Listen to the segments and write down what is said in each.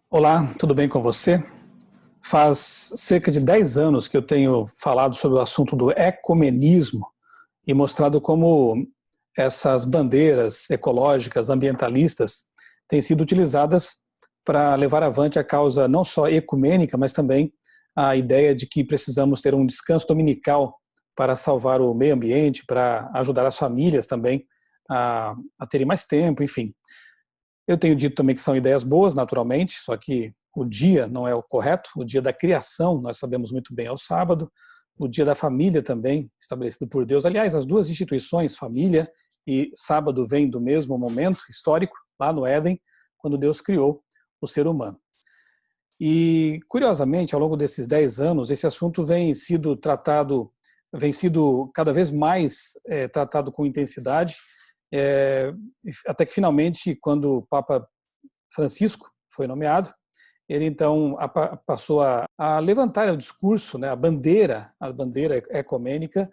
Olá, tudo bem com você? Faz cerca de 10 anos que eu tenho falado sobre o assunto do ecumenismo e mostrado como essas bandeiras ecológicas, ambientalistas, têm sido utilizadas para levar avante a causa não só ecumênica, mas também a ideia de que precisamos ter um descanso dominical para salvar o meio ambiente, para ajudar as famílias também a terem mais tempo, enfim. Eu tenho dito também que são ideias boas, naturalmente, só que o dia não é o correto. O dia da criação, nós sabemos muito bem, é o sábado. O dia da família também, estabelecido por Deus. Aliás, as duas instituições, família e sábado, vêm do mesmo momento histórico, lá no Éden, quando Deus criou o ser humano. E, curiosamente, ao longo desses 10 anos, esse assunto vem sido cada vez mais tratado com intensidade, é, até que finalmente, quando o Papa Francisco foi nomeado, ele então passou a levantar o discurso, né, a bandeira ecumênica,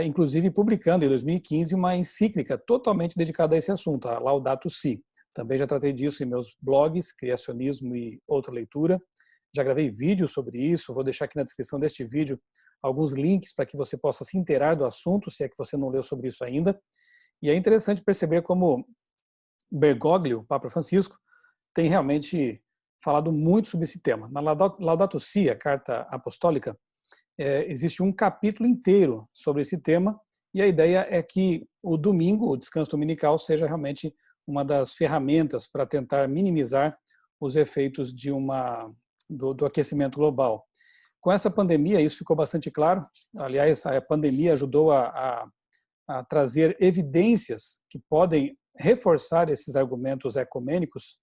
inclusive publicando em 2015 uma encíclica totalmente dedicada a esse assunto, a Laudato Si. Também já tratei disso em meus blogs, Criacionismo e Outra Leitura. Já gravei vídeos sobre isso, vou deixar aqui na descrição deste vídeo alguns links para que você possa se inteirar do assunto, se é que você não leu sobre isso ainda. E é interessante perceber como Bergoglio, o Papa Francisco, tem realmente falado muito sobre esse tema. Na Laudato Si, a carta apostólica, existe um capítulo inteiro sobre esse tema, e a ideia é que o domingo, o descanso dominical, seja realmente uma das ferramentas para tentar minimizar os efeitos do aquecimento global. Com essa pandemia, isso ficou bastante claro. Aliás, a pandemia ajudou a trazer evidências que podem reforçar esses argumentos ecumênicos,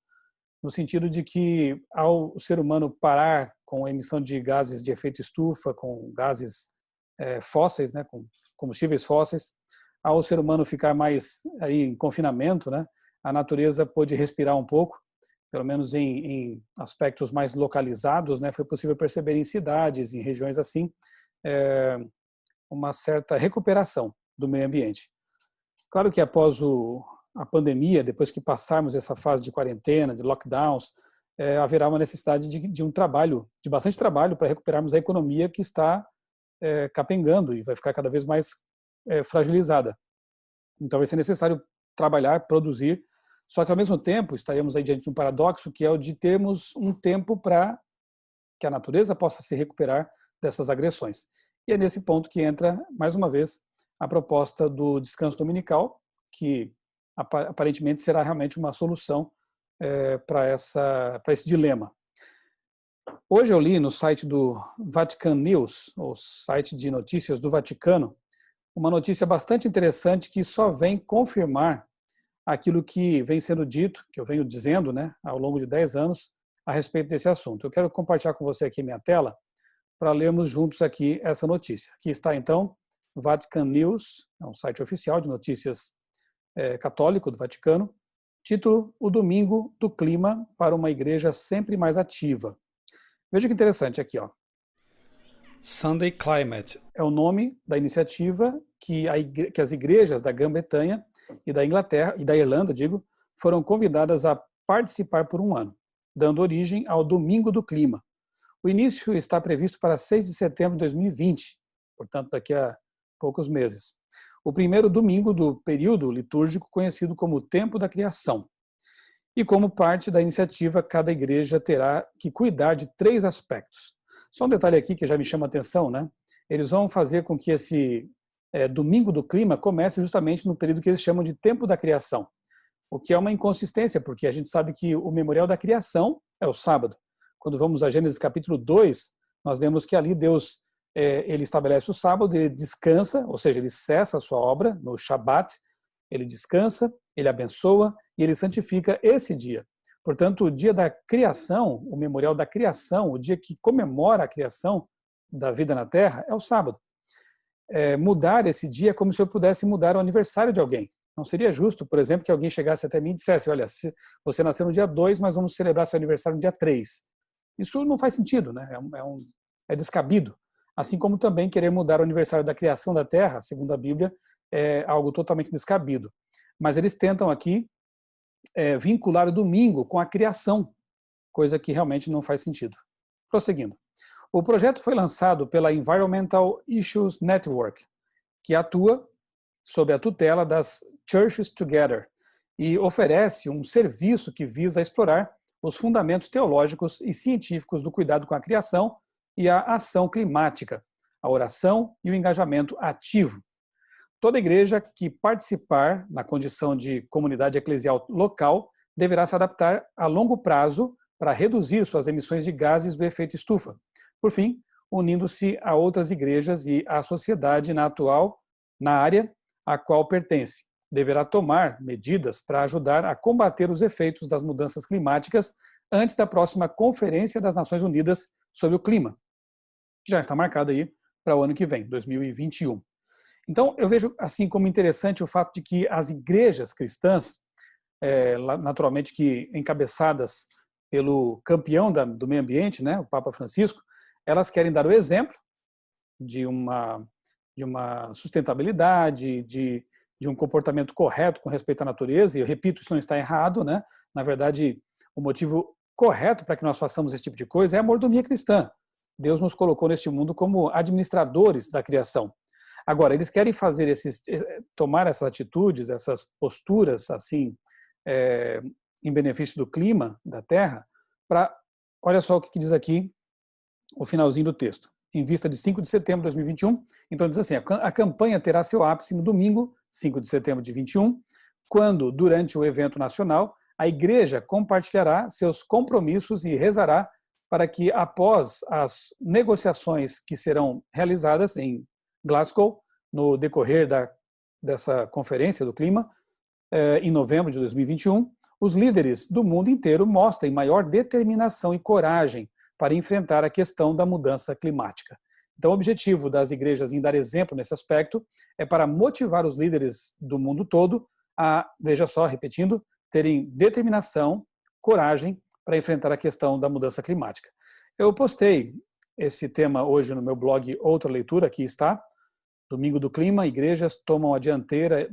no sentido de que, ao ser humano parar com a emissão de gases de efeito estufa, com gases fósseis, né, com combustíveis fósseis, ao ser humano ficar mais aí em confinamento, né, a natureza pôde respirar um pouco, pelo menos em aspectos mais localizados, né, foi possível perceber em cidades, em regiões assim, uma certa recuperação do meio ambiente. Claro que após a pandemia, depois que passarmos essa fase de quarentena, de lockdowns, haverá uma necessidade de um trabalho, de bastante trabalho para recuperarmos a economia que está capengando e vai ficar cada vez mais fragilizada. Então vai ser necessário trabalhar, produzir, só que ao mesmo tempo estaremos aí diante de um paradoxo, que é o de termos um tempo para que a natureza possa se recuperar dessas agressões. E é nesse ponto que entra, mais uma vez, a proposta do descanso dominical, que aparentemente será realmente uma solução para esse dilema. Hoje eu li no site do Vatican News, o site de notícias do Vaticano, uma notícia bastante interessante que só vem confirmar aquilo que vem sendo dito, que eu venho dizendo, né, ao longo de 10 anos, a respeito desse assunto. Eu quero compartilhar com você aqui minha tela para lermos juntos aqui essa notícia. Aqui está, então, Vatican News, é um site oficial de notícias católico do Vaticano. Título: O Domingo do Clima para uma Igreja Sempre Mais Ativa. Veja que interessante aqui, ó. Sunday Climate é o nome da iniciativa que as igrejas da Grã-Bretanha e da Inglaterra e da Irlanda, foram convidadas a participar por um ano, dando origem ao Domingo do Clima. O início está previsto para 6 de setembro de 2020, portanto daqui a poucos meses. O primeiro domingo do período litúrgico conhecido como Tempo da Criação. E como parte da iniciativa, cada igreja terá que cuidar de 3 aspectos. Só um detalhe aqui que já me chama a atenção, né? Eles vão fazer com que esse Domingo do Clima comece justamente no período que eles chamam de Tempo da Criação, o que é uma inconsistência, porque a gente sabe que o memorial da criação é o sábado. Quando vamos a Gênesis capítulo 2, nós vemos que ali Deus ele estabelece o sábado, ele descansa, ou seja, ele cessa a sua obra no Shabat, ele descansa, ele abençoa e ele santifica esse dia. Portanto, o dia da criação, o memorial da criação, o dia que comemora a criação da vida na Terra, é o sábado. Mudar esse dia é como se eu pudesse mudar o aniversário de alguém. Não seria justo, por exemplo, que alguém chegasse até mim e dissesse: olha, você nasceu no dia 2, mas vamos celebrar seu aniversário no dia 3. Isso não faz sentido, né? É descabido. Assim como também querer mudar o aniversário da criação da Terra, segundo a Bíblia, é algo totalmente descabido. Mas eles tentam aqui vincular o domingo com a criação. coisa que realmente não faz sentido. Prosseguindo. O projeto foi lançado pela Environmental Issues Network, que atua sob a tutela das Churches Together e oferece um serviço que visa explorar os fundamentos teológicos e científicos do cuidado com a criação e a ação climática, a oração e o engajamento ativo. Toda igreja que participar na condição de comunidade eclesial local deverá se adaptar a longo prazo para reduzir suas emissões de gases do efeito estufa. Por fim, unindo-se a outras igrejas e à sociedade na área a qual pertence. Deverá tomar medidas para ajudar a combater os efeitos das mudanças climáticas antes da próxima Conferência das Nações Unidas sobre o Clima, que já está marcada aí para o ano que vem, 2021. Então, eu vejo assim como interessante o fato de que as igrejas cristãs, naturalmente que encabeçadas pelo campeão do meio ambiente, né, o Papa Francisco, elas querem dar o exemplo de uma sustentabilidade, de um comportamento correto com respeito à natureza, e eu repito, isso não está errado, né? Na verdade, o motivo correto para que nós façamos esse tipo de coisa é a mordomia cristã. Deus nos colocou neste mundo como administradores da criação. Agora, eles querem tomar essas atitudes, essas posturas, assim, em benefício do clima, da Terra, olha só o que diz aqui o finalzinho do texto. Em vista de 5 de setembro de 2021, então diz assim, a campanha terá seu ápice no domingo, 5 de setembro de 21, quando, durante o evento nacional, a igreja compartilhará seus compromissos e rezará para que, após as negociações que serão realizadas em Glasgow, no decorrer dessa conferência do clima, em novembro de 2021, os líderes do mundo inteiro mostrem maior determinação e coragem para enfrentar a questão da mudança climática. Então, o objetivo das igrejas em dar exemplo nesse aspecto é para motivar os líderes do mundo todo a, veja só, repetindo, terem determinação, coragem para enfrentar a questão da mudança climática. Eu postei esse tema hoje no meu blog Outra Leitura, aqui está, Domingo do Clima, igrejas tomam a dianteira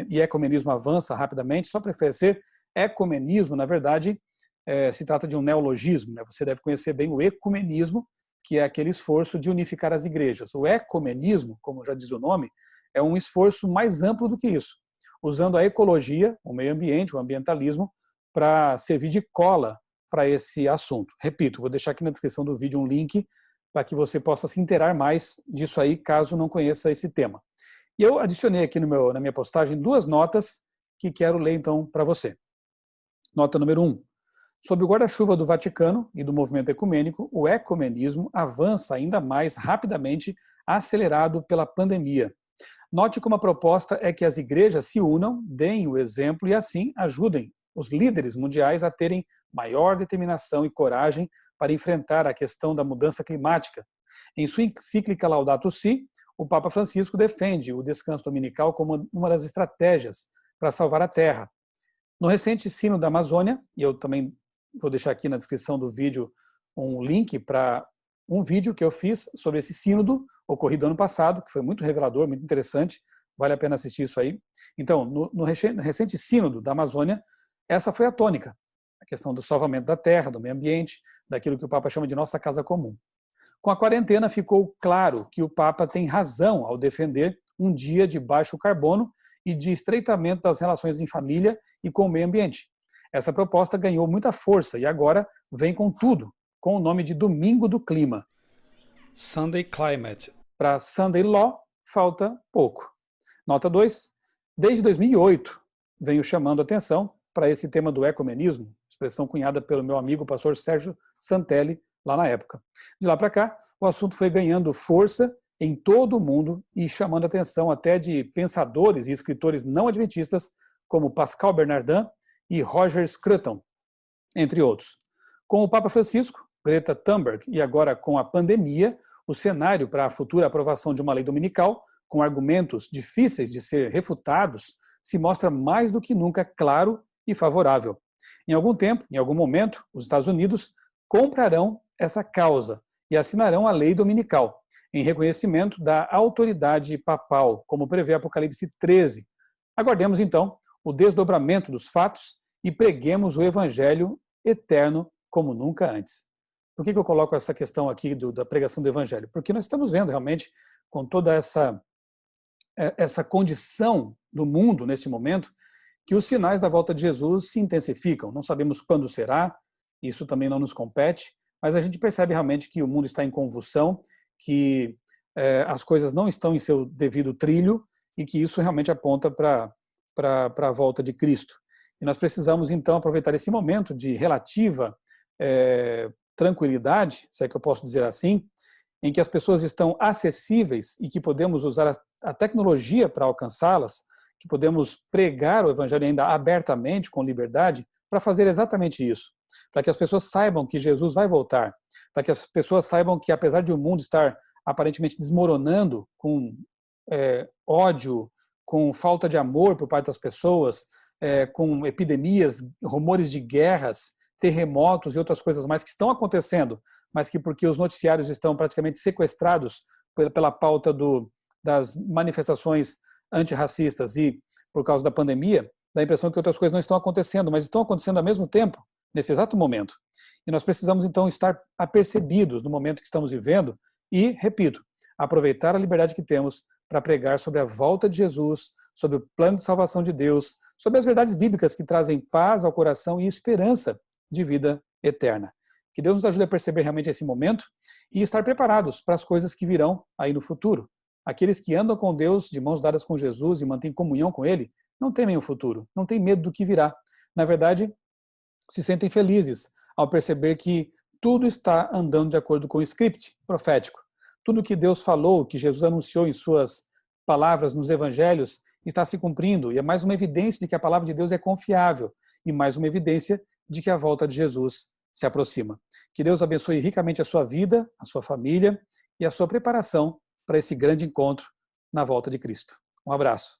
e ecumenismo avança rapidamente. Só para esclarecer, ecumenismo, na verdade, se trata de um neologismo, né? Você deve conhecer bem o ecumenismo, que é aquele esforço de unificar as igrejas. O ecumenismo, como já diz o nome, é um esforço mais amplo do que isso, usando a ecologia, o meio ambiente, o ambientalismo, para servir de cola para esse assunto. Repito, vou deixar aqui na descrição do vídeo um link para que você possa se inteirar mais disso aí, caso não conheça esse tema. E eu adicionei aqui na minha postagem 2 notas que quero ler então para você. Nota número 1. Sob o guarda-chuva do Vaticano e do movimento ecumênico, o ecumenismo avança ainda mais rapidamente, acelerado pela pandemia. Note como a proposta é que as igrejas se unam, deem o exemplo e assim ajudem os líderes mundiais a terem maior determinação e coragem para enfrentar a questão da mudança climática. Em sua encíclica Laudato Si, o Papa Francisco defende o descanso dominical como uma das estratégias para salvar a Terra. No recente Sínodo da Amazônia, e eu também vou deixar aqui na descrição do vídeo um link para um vídeo que eu fiz sobre esse sínodo ocorrido ano passado, que foi muito revelador, muito interessante, vale a pena assistir isso aí. Então, no recente Sínodo da Amazônia, essa foi a tônica, a questão do salvamento da terra, do meio ambiente, daquilo que o Papa chama de nossa casa comum. Com a quarentena, ficou claro que o Papa tem razão ao defender um dia de baixo carbono e de estreitamento das relações em família e com o meio ambiente. Essa proposta ganhou muita força e agora vem com tudo, com o nome de Domingo do Clima. Sunday Climate. Para Sunday Law, falta pouco. Nota 2. Desde 2008, venho chamando atenção para esse tema do ecumenismo, expressão cunhada pelo meu amigo pastor Sérgio Santelli, lá na época. De lá para cá, o assunto foi ganhando força em todo o mundo e chamando a atenção até de pensadores e escritores não adventistas, como Pascal Bernardin e Roger Scruton, entre outros. Com o Papa Francisco, Greta Thunberg e agora com a pandemia, o cenário para a futura aprovação de uma lei dominical, com argumentos difíceis de ser refutados, se mostra mais do que nunca claro e favorável. Em algum tempo, em algum momento, os Estados Unidos comprarão essa causa e assinarão a lei dominical, em reconhecimento da autoridade papal, como prevê Apocalipse 13. Aguardemos, então, o desdobramento dos fatos e preguemos o evangelho eterno como nunca antes. Por que eu coloco essa questão aqui da pregação do Evangelho? Porque nós estamos vendo realmente, com toda essa condição do mundo neste momento, que os sinais da volta de Jesus se intensificam. Não sabemos quando será, isso também não nos compete, mas a gente percebe realmente que o mundo está em convulsão, que as coisas não estão em seu devido trilho e que isso realmente aponta para a volta de Cristo. E nós precisamos, então, aproveitar esse momento de relativa tranquilidade, se é que eu posso dizer assim, em que as pessoas estão acessíveis e que podemos usar a tecnologia para alcançá-las, que podemos pregar o Evangelho ainda abertamente, com liberdade, para fazer exatamente isso. Para que as pessoas saibam que Jesus vai voltar, para que as pessoas saibam que, apesar de o mundo estar aparentemente desmoronando com ódio, com falta de amor por parte das pessoas, com epidemias, rumores de guerras, terremotos e outras coisas mais que estão acontecendo, mas que porque os noticiários estão praticamente sequestrados pela pauta das manifestações antirracistas e por causa da pandemia, dá a impressão que outras coisas não estão acontecendo, mas estão acontecendo ao mesmo tempo, nesse exato momento. E nós precisamos, então, estar apercebidos no momento que estamos vivendo e, repito, aproveitar a liberdade que temos para pregar sobre a volta de Jesus, sobre o plano de salvação de Deus, sobre as verdades bíblicas que trazem paz ao coração e esperança de vida eterna. Que Deus nos ajude a perceber realmente esse momento e estar preparados para as coisas que virão aí no futuro. Aqueles que andam com Deus, de mãos dadas com Jesus e mantêm comunhão com Ele, não temem o futuro, não têm medo do que virá. Na verdade, se sentem felizes ao perceber que tudo está andando de acordo com o script profético. Tudo que Deus falou, que Jesus anunciou em suas palavras nos evangelhos, está se cumprindo, e é mais uma evidência de que a palavra de Deus é confiável, e mais uma evidência de que a volta de Jesus se aproxima. Que Deus abençoe ricamente a sua vida, a sua família e a sua preparação para esse grande encontro na volta de Cristo. Um abraço.